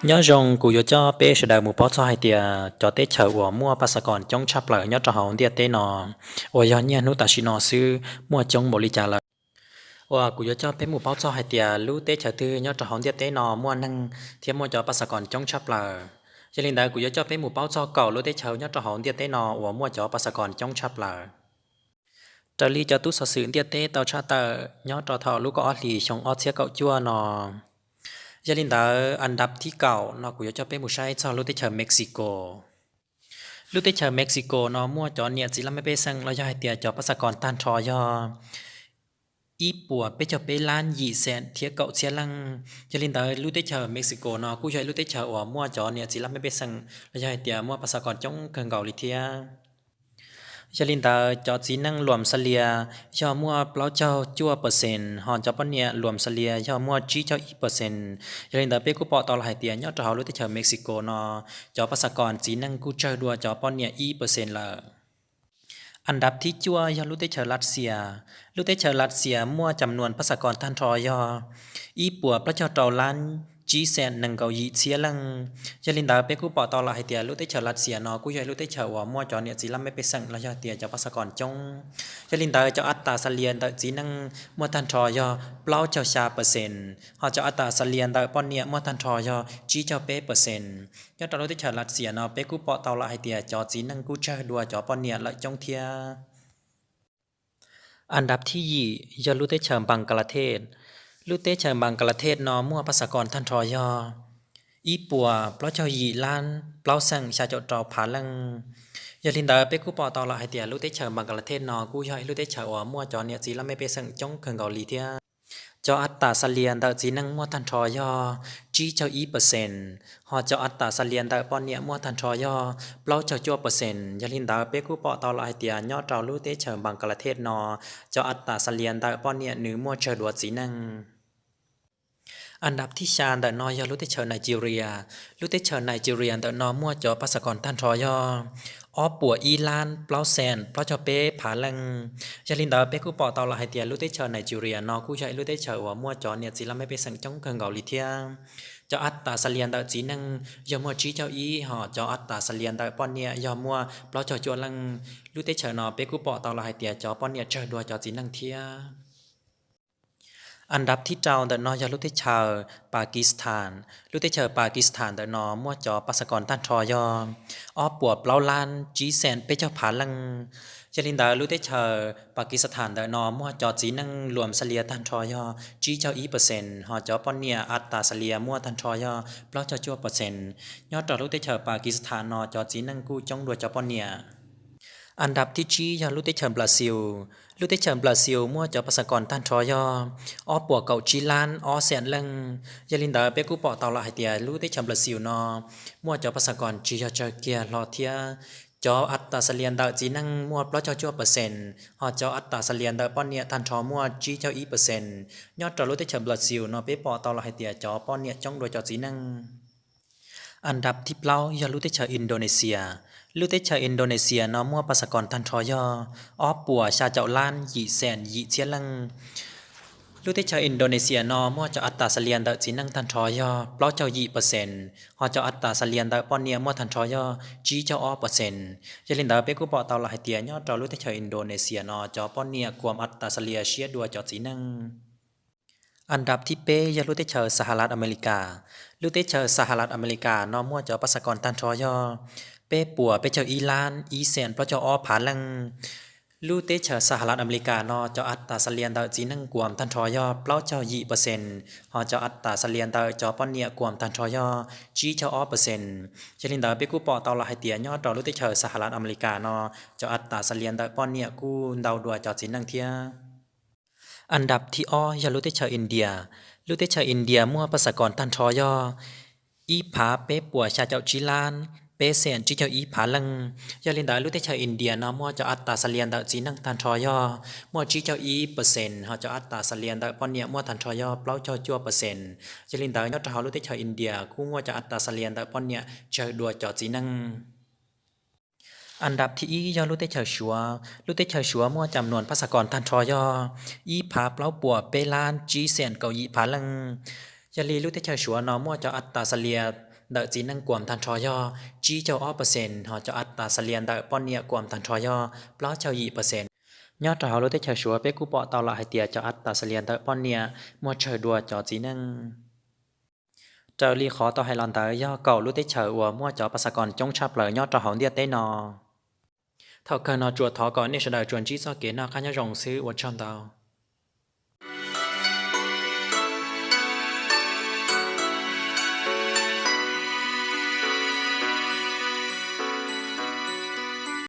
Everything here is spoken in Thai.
nhớ rong cụ yo cho bé sẽ đợi một bao cho hai tia cho tết chờ của mua pas còn trong chắp lại nhớ cho họ tia tết nọ ôi giờ nhớ nút ta xin nọ sư mua trong bộ ly trà lại ôi cụ yo cho bé một bao cho hai tia lú tết chờ tư nhớ cho họ tia tết nọ mua năng thêm mua cho pas còn trong chắp lại cho nên đại cụ yo cho bé một bao cho cầu lú tết chờ nhớ cho họ tia tết nọ của mua cho pas còn trong chắp lại trở ly cho tú sở sự tia tết tao cha tờ nhớ cho thọ lú có ở lì trong ở xe cậu chua nọ gia đình đãอันดับที่เก่าเนาะกูจะเป็นผู้ชายชาวลูกเตชเม็กซิโกลูกเตชเม็กซิโกเนาะมั่วจอเนี่ยสิละไม่ไปสั่งเราจะให้เตียจอภาษากรตันทอยออีปัวไปจะไปล้านยี่แสนเทียเก่าเสียลังจะลินดาลูกเตชเม็กซิโกเนาะกูใช้ลูกเตชว่ามั่วจอเนี่ยสิละไม่ไปสั่งเราจะให้เตียมั่วภาษากรจงเกิงเก่าลิเทียชลินตาจอจีนั่งรวมเสลียยอมัวเปล่าเจ้าจั่วเปอร์เซ็นต์หอนจอปนเนี่ยรวมเสลียยอมัวจีเจ้าอีเปอร์เซ็นต์ชลินตาเปกูปอตอลหายเตียยอดจอรู้ที่เชอเม็กซิโกนอจอภาษากรจีนั่งกูเจอดัวจอปนเนี่ยอีเปอร์เซ็นต์ละอันดับที่จั่วยอรู้ที่เชอรัสเซียรู้ที่เชอรัสเซียมั่วจำนวนภาษากรท่านทอยออีปัวพระเจ้าเตาล้านจีแสนหนึ่งเกายีเสียลังยาลินดาเปกูปอตอลาให้เตียรู้ได้เฉลัดเสียนอกูยายรู้ได้เฉว่ามั่วจอเนี่ยจีลัมไม่ไปสั่งระยะเตียจะภาษากรจงยาลินดาจะอัตตาสเลียนแต่จีนังมั่วทันทอยอเปล่าเจ้าชาเปอร์เซ็นต์หอจะอัตตาสเลียนแต่ปอนเนี่ยมั่วทันทอยอจีเจ้าเปเปอร์เซ็นต์ยอดรู้ได้เฉลัดเสียนอเปกูปอตอลาให้เตียจอจีนังกูเจอดัวจอปอนเนี่ยละจงเทียอันดับที่ยี่ยอรู้ได้เฉิมบังกลาเทศลูเตเฉิมบังกลาเทศนอมั่วภาษากรท่านทอยออีปัวเปล่าเจ้ายีล้านเปล่าสั่งชาเจ้าเจ้าผาลังยาลินดาเปกูปอตอละให้เตียลูเตเฉิมบังกลาเทศนอกูย่อยลูเตเฉิมว่ามั่วจอเนี่ยจีละไม่ไปสั่งจ้องเคิงเกาหลีเทียจออัตตาสเลียนดาจีนังมั่วทันทอยอจีเจ้าอีเปอร์เซ็นต์หอจออัตตาสเลียนดาปอนเนี่ยมั่วทันทอยอเปล่าเจ้าจั่วเปอร์เซ็นต์ยาลินดาเปกูปอตอละให้เตียยอดเราลูเตเฉิมบังกลาเทศนอจออัตตาสเลียนดาปอนเนี่ยหนือมั่วเฉิดวจีนังอันดับที่ชาเดนอยาลุเตเชอร์ไนจีเรียลุเตเชอร์ไนจีเรียเดนอมั่วจอภาษากรท่านทอยอปัวอีลานเปล่าแซนเปล่าจอเป้ผาลังยาลินดาเป้กูปอตอลาไฮเตียลุเตเชอร์ไนจีเรียนอกูใช้ลุเตเชอร์ว่ามั่วจอเนี่ยจีละไม่ไปสังจงเกิงเกาหลีเทียจออัตตาสเลียนดาจีนังยอมัวจีเจ้าอีหอจออัตตาสเลียนดาปอนเนี่ยยอมัวเปล่าจอจวนลังลุเตเชอร์นอเป้กูปอตอลาไฮเตียจอปอนเนี่ยเจอดัวจอจีนังเทียอันดับที่เจ้าเดนอยาลุติชาปากีสถานลุติชาปากีสถานเดนอมั่วจอปัสกรท่านทอยอปวดเปล่าลานจีแสนเปเจ้าผาลังจลินดาลุติชาปากีสถานเดนอมั่วจอจีนังรวมเสลียท่านทอยจีเจ้าอีเปอร์เซ็นต์หอจอปอนเนียอัตตาเสลียมั่วท่านทอยเปล่าเจ้าจั่วเปอร์เซ็นต์ยอดจอลุติชาปากีสถานนอจอจีนังกู้จ้องดัวจอปอนเนียอันดับที่จียาลุเตเชิมบราซิลลุเตเชิมบราซิลมั่วจอภาษากรท่านทอยอปัวเก่าจีลานอแสนลังยาลินดาเปกูปอตอละไฮเตียลุเตเชิมบราซิลนอมั่วจอภาษากรจียาเจเกียลอเทียจออัตตาเสลียนดาจีนังมั่วเพราะเจ้าจั่วเปอร์เซ็นต์หอจออัตตาเสลียนดาป้อนเนี่ยท่านทอมั่วจีเจ้าอีเปอร์เซ็นต์ยอดจอลุเตเชิมบราซิลนอเปปอตอละไฮเตียจอป้อนเนี่ยจ้องโดยจอจีนังอันดับที่เปล่ายาลุเตเชอินโดนีเซียลุเตเชอินโดนีเซียนอมัวภาษากรทันทอยอปัวชาเจ้าล้านยีแสนยีเชียลังลุเตเชอินโดนีเซียนอมัวจะอัตตาเสลียนดาจีนังทันทอยเปล่าเจ้ายีเปอร์เซ็นต์หอเจ้าอัตตาเสลียนดาปอนเนียมัวทันทอยจีเจ้าอเปอร์เซ็นต์ยาลินดาเปกุปอตาลาไฮเตียยอดจอลุเตเชอินโดนีเซียนอจอปอนเนียความอัตตาเสลียเชียดัวจอจีนังอันดับที่เปยาลุเตเชอร์สหรัฐอเมริกาลุเตเชอร์สหรัฐอเมริกานอมั่วจอภาษากรทันทอยเป้ปัวเปเจออีลานอีเซนเพราะเจ้าอ้อผาลังลูเตเชอสหรัฐอเมริกานอเจ้าอัตตาเสลียนดาจีนังกวมทันทอยอเปล่าเจ้ายีเปอร์เซ็นต์หอเจ้าอัตตาเสลียนดาจอปอนเนียกวมทันทอยอจีเจ้าอ้อเปอร์เซ็นต์เจลินดาเปกูปอตอลาไฮเตียยอดดอลูเตเชอสหรัฐอเมริกานอเจ้าอัตตาเสลียนดาปอนเนียกูดาวดัวจอจีนังเทียอันดับที่อ้อยาลูเตเชออินเดียลูเตเชออินเดียมั่วภาษากรทันทอยอีผาเป้ปัวชาเจ้าจีลานเปเซียนจีเจ้าอีผาลังยาลินดาลุเตชาอินเดียนอมัวจะอัตตาเสลียนดาจีนังทันทอยอมัวจีเจ้าอีเปอร์เซ็นต์ฮะจะอัตตาเสลียนดาปอนเนียมัวทันทอยอเปล่าเจ้าจั่วเปอร์เซ็นต์ยาลินดายอดทหารลุเตชาอินเดียคู่มัวจะอัตตาเสลียนดาปอนเนียเจอดัวจอจีนังอันดับที่อียอลุเตเชชัวลุเตเชชัวมั่วจำนวนภาษากรทันทอยอีผาเปล่าปัวเปลานจีเซียนเกาหลีผาลังยาลีลุเตเชชัวนอมั่วจะอัตตาเสลีย đợi chỉ năng quầm thành trò do chỉ cho ó percent họ cho ắt ta salian liền đợi pon nia quầm thành trò do plo cho yi percent nhớ trò họ lúc tới chờ sủa bé cú bọ tàu lại tiệt cho ắt ta salian liền đợi pon nia mua chờ đùa cho chỉ năng chờ li khó tao hay làm tới do cậu lúc tới chờ ủa mua cho bác con trong chắp lời nhớ trò họ đi tới nọ thọ cần nó chuột thọ có nên sẽ đợi chuẩn chỉ cho kế nào khá nhớ rồng sư ủa trong tàu